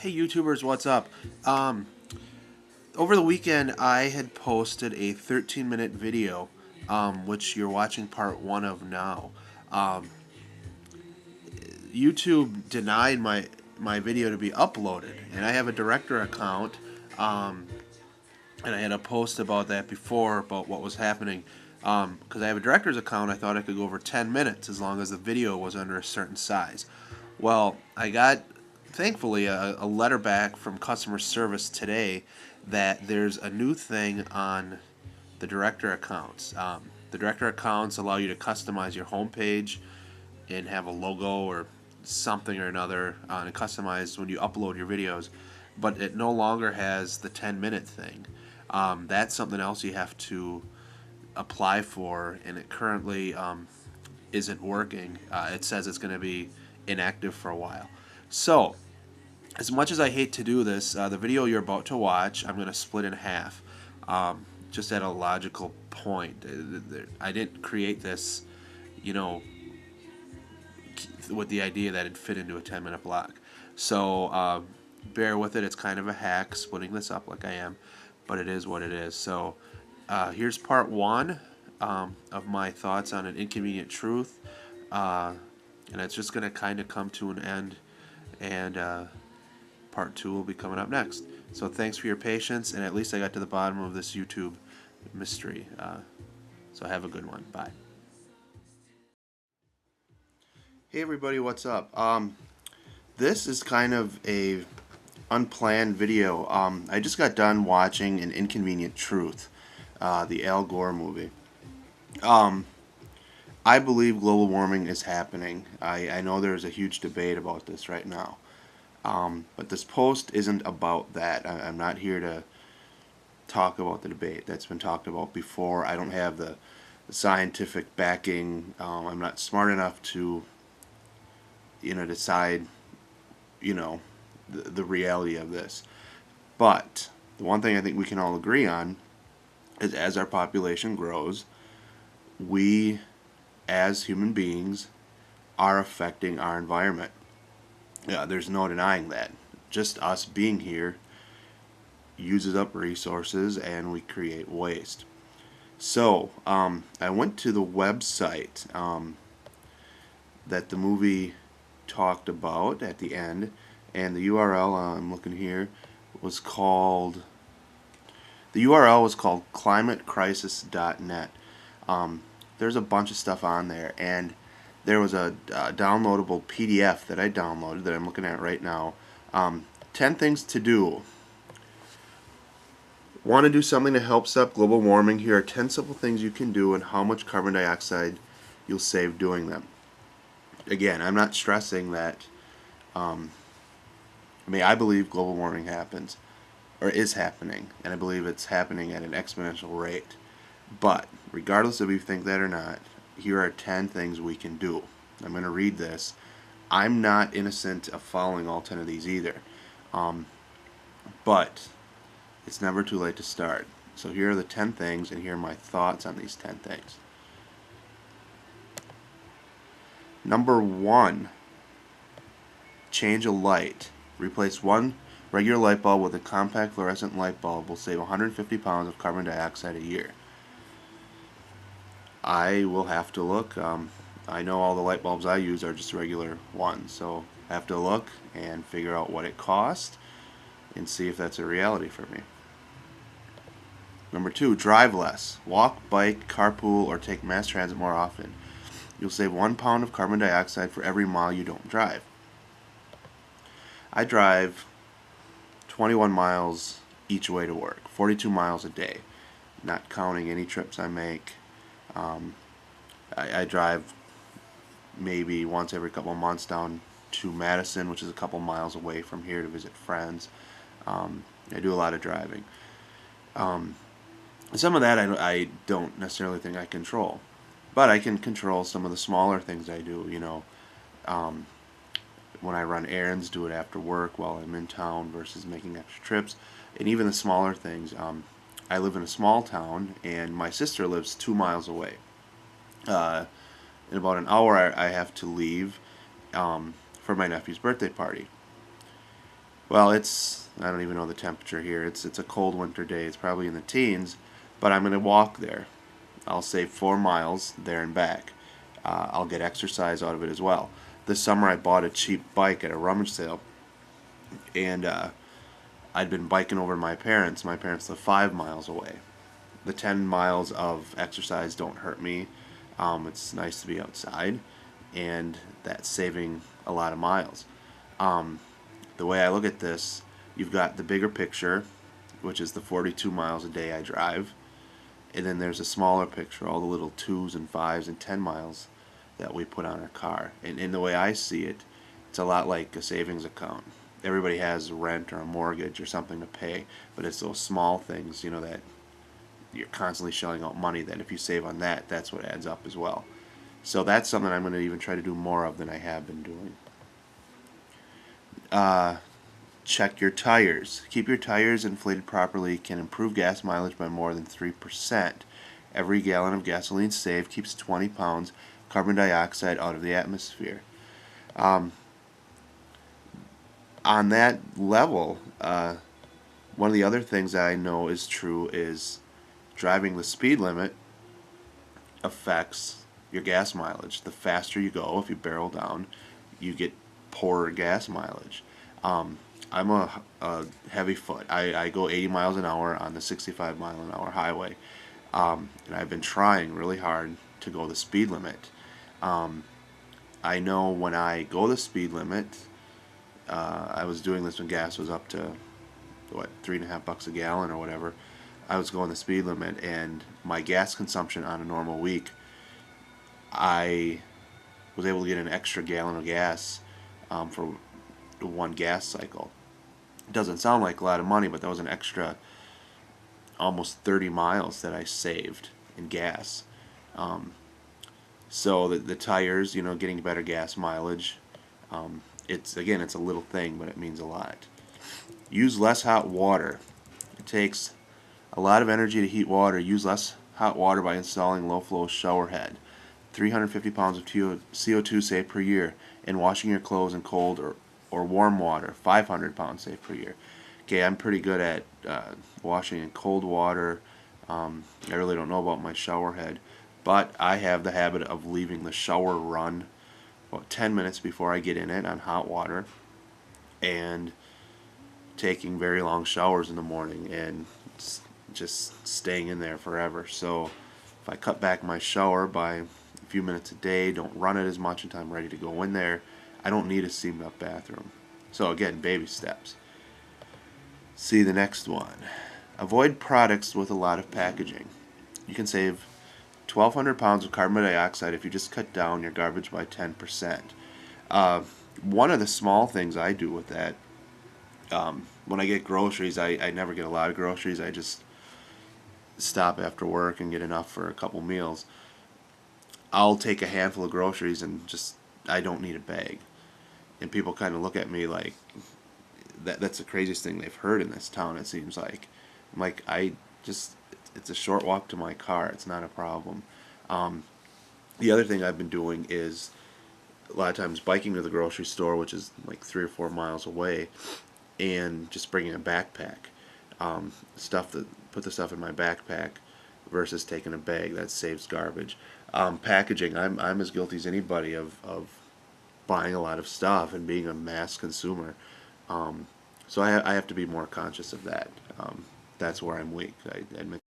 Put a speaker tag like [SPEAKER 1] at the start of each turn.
[SPEAKER 1] Hey YouTubers, what's up? Over the weekend I had posted a 13-minute video, which you're watching part one of now. Um, YouTube denied my video to be uploaded, and I have a director account, um, and I had a post about that before about what was happening. Because I have a director's account, I thought I could go over 10 minutes as long as the video was under a certain size. Well, I got, thankfully, a letter back from customer service today that there's a new thing on the director accounts. The director accounts allow you to customize your homepage and have a logo or something or another and customize when you upload your videos, but it no longer has the 10-minute thing. That's something else you have to apply for, and it currently isn't working. It says it's going to be inactive for a while. So, as much as I hate to do this, the video you're about to watch, I'm going to split in half, just at a logical point. I didn't create this, you know, with the idea that it'd fit into a 10-minute block. So, bear with it. It's kind of a hack, splitting this up like I am, but it is what it is. So, here's part one of my thoughts on An Inconvenient Truth, and it's just going to kind of come to an end, and part two will be coming up next. So thanks for your patience, and at least I got to the bottom of this YouTube mystery. So have a good one. Bye. Hey everybody, what's up? This is kind of a unplanned video. I just got done watching An Inconvenient Truth, the Al Gore movie. I believe global warming is happening. I know there's a huge debate about this right now. But this post isn't about that. I'm not here to talk about the debate. That's been talked about before. I don't have the scientific backing. I'm not smart enough to, decide, the reality of this. But the one thing I think we can all agree on is as our population grows, we, as human beings, are affecting our environment. Yeah, there's no denying that. Just us being here uses up resources and we create waste. So, I went to the website that the movie talked about at the end, and the URL, I'm looking here, was called, climatecrisis.net. There's a bunch of stuff on there, and there was a downloadable PDF that I downloaded that I'm looking at right now. 10 things to do. Want to do something to help stop global warming? Here are 10 simple things you can do and how much carbon dioxide you'll save doing them. Again, I'm not stressing that. I believe global warming happens, or is happening, and I believe it's happening at an exponential rate. But regardless of if you think that or not, here are 10 things we can do. I'm going to read this. I'm not innocent of following all 10 of these either. But it's never too late to start. So here are the 10 things, and here are my thoughts on these 10 things. Number 1, change a light. Replace one regular light bulb with a compact fluorescent light bulb will save 150 pounds of carbon dioxide a year. I will have to look. I know all the light bulbs I use are just regular ones, so I have to look and figure out what it costs and see if that's a reality for me. Number 2, drive less. Walk, bike, carpool, or take mass transit more often. You'll save 1 pound of carbon dioxide for every mile you don't drive. I drive 21 miles each way to work, 42 miles a day, not counting any trips I make. I drive maybe once every couple of months down to Madison, which is a couple miles away from here, to visit friends. I do a lot of driving. Some of that I don't necessarily think I control, but I can control some of the smaller things I do. When I run errands, do it after work while I'm in town versus making extra trips, and even the smaller things. I live in a small town, and my sister lives 2 miles away. In about an hour, I have to leave for my nephew's birthday party. Well, I don't even know the temperature here. It's a cold winter day. It's probably in the teens, but I'm going to walk there. I'll save 4 miles there and back. I'll get exercise out of it as well. This summer I bought a cheap bike at a rummage sale, and I'd been biking over to my parents. My parents live 5 miles away. The 10 miles of exercise don't hurt me. It's nice to be outside, and that's saving a lot of miles. Um, the way I look at this, you've got the bigger picture, which is the 42 miles a day I drive, and then there's a smaller picture, all the little 2s and 5s and 10 miles that we put on our car. And in the way I see it, it's a lot like a savings account. Everybody has rent or a mortgage or something to pay, but it's those small things, that you're constantly shelling out money, that if you save on that, that's what adds up as well. So that's something I'm going to even try to do more of than I have been doing. Uh, Check your tires. Keep your tires inflated properly can improve gas mileage by more than 3%. Every gallon of gasoline saved keeps 20 pounds carbon dioxide out of the atmosphere. Um, on that level, one of the other things that I know is true is driving the speed limit affects your gas mileage. The faster you go, if you barrel down, you get poorer gas mileage. I'm a heavy foot. I go 80 miles an hour on the 65 mile an hour highway, and I've been trying really hard to go the speed limit. Um, I know when I go the speed limit, I was doing this when gas was up to what, $3.50 a gallon or whatever. I was going the speed limit, and my gas consumption on a normal week, I was able to get an extra gallon of gas for one gas cycle. It doesn't sound like a lot of money, but that was an extra almost 30 miles that I saved in gas. Um, so the tires, getting better gas mileage. It's a little thing, but it means a lot. Use less hot water. It takes a lot of energy to heat water. Use less hot water by installing low-flow shower head. 350 pounds of CO2 saved per year. And washing your clothes in cold or warm water. 500 pounds saved per year. Okay, I'm pretty good at washing in cold water. I really don't know about my shower head, but I have the habit of leaving the shower run about 10 minutes before I get in it on hot water, and taking very long showers in the morning and just staying in there forever. So if I cut back my shower by a few minutes a day, don't run it as much until I'm ready to go in there, I don't need a steamed up bathroom. So again, baby steps. See the next one. Avoid products with a lot of packaging. You can save 1,200 pounds of carbon dioxide if you just cut down your garbage by 10%. One of the small things I do with that, when I get groceries, I never get a lot of groceries. I just stop after work and get enough for a couple meals. I'll take a handful of groceries and I don't need a bag. And people kind of look at me like that's the craziest thing they've heard in this town, it seems like. I'm like, it's a short walk to my car. It's not a problem. Um, the other thing I've been doing is a lot of times biking to the grocery store, which is like 3 or 4 miles away, and just bringing a backpack. Put the stuff in my backpack versus taking a bag. That saves garbage. Packaging, I'm as guilty as anybody of buying a lot of stuff and being a mass consumer. So I have to be more conscious of that. That's where I'm weak. I admit